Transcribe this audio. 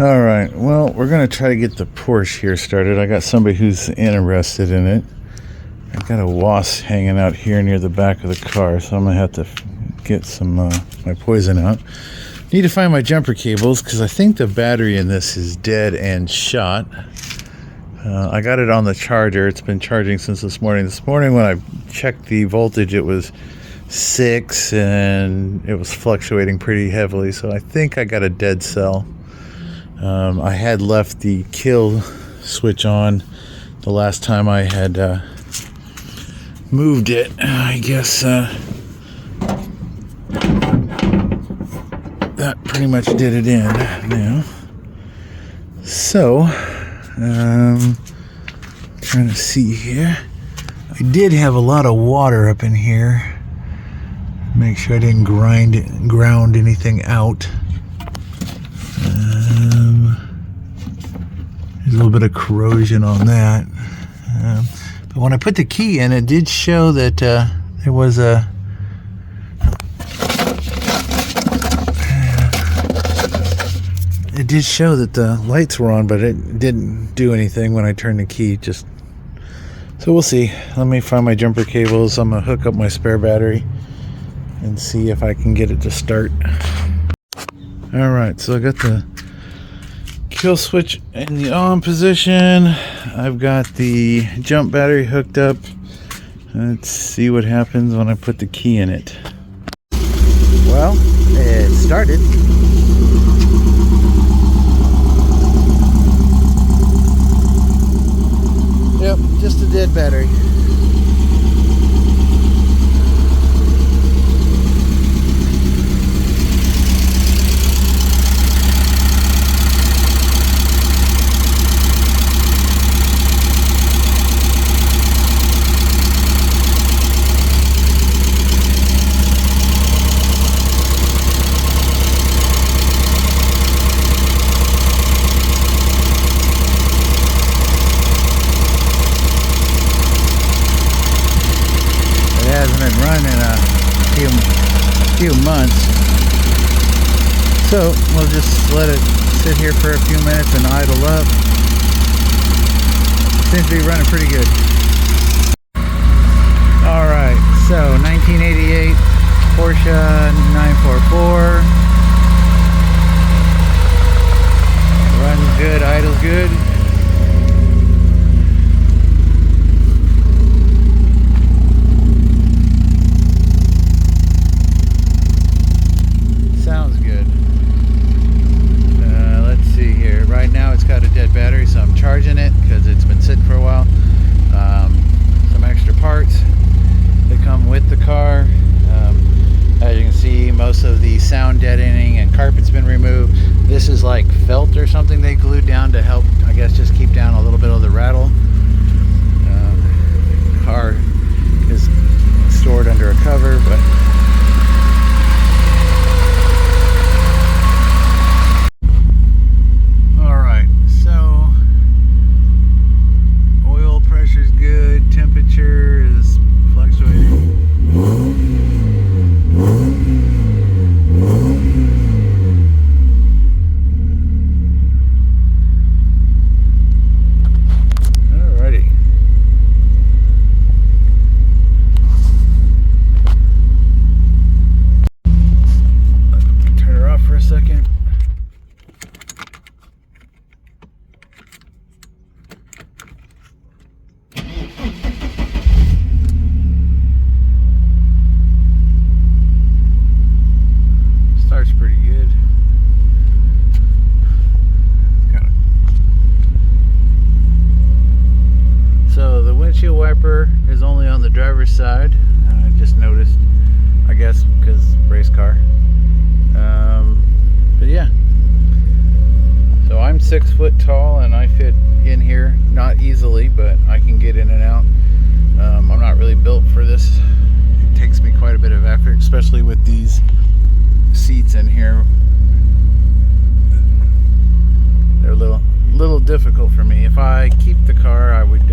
All right, well, we're gonna try to get the Porsche here started. I got somebody who's interested in it. I've got a wasp hanging out here near the back of the car, so I'm gonna have to get some my poison out. Need to find my jumper cables because I think the battery in this is dead and shot. I got it on the charger. It's been charging since this morning. This morning when I checked the voltage, it was 6 and it was fluctuating pretty heavily, so I think I got a dead cell. I had left the kill switch on the last time I had moved it. I guess that pretty much did it in now. So, trying to see here. I did have a lot of water up in here. Make sure I didn't ground anything out. There's a little bit of corrosion on that. But when I put the key in, it did show that there was a it did show that the lights were on, but it didn't do anything when I turned the key. Just so we'll see. Let me find my jumper cables. I'm gonna hook up my spare battery and see if I can get it to start. All right, so I got the kill switch in the on position. I've got the jump battery hooked up. Let's see what happens when I put the key in it. Well, it started. Yep, just a dead battery. Hasn't been running in a few months, so we'll just let it sit here for a few minutes and idle up. Seems to be running pretty good. All right, so 1988 Porsche 944 runs good, idles good. Right now it's got a dead battery, so I'm charging it because it's been sitting for a while. Some extra parts that come with the car. As you can see, most of the sound deadening and carpet's been removed. This is like felt or something they glued down to help, I guess, just keep down a little bit of the rattle. The car is stored under a cover, but temperature is fluctuating. Alrighty. Turn her off for a second. Starts pretty good. So the windshield wiper is only on the driver's side. I just noticed, I guess because race car. But yeah. So I'm 6 foot tall and I fit in here, not easily, but I can get in and out. I'm not really built for this. It takes me quite a bit of effort, especially with these seats in here. They're a little difficult for me. If I keep the car, I would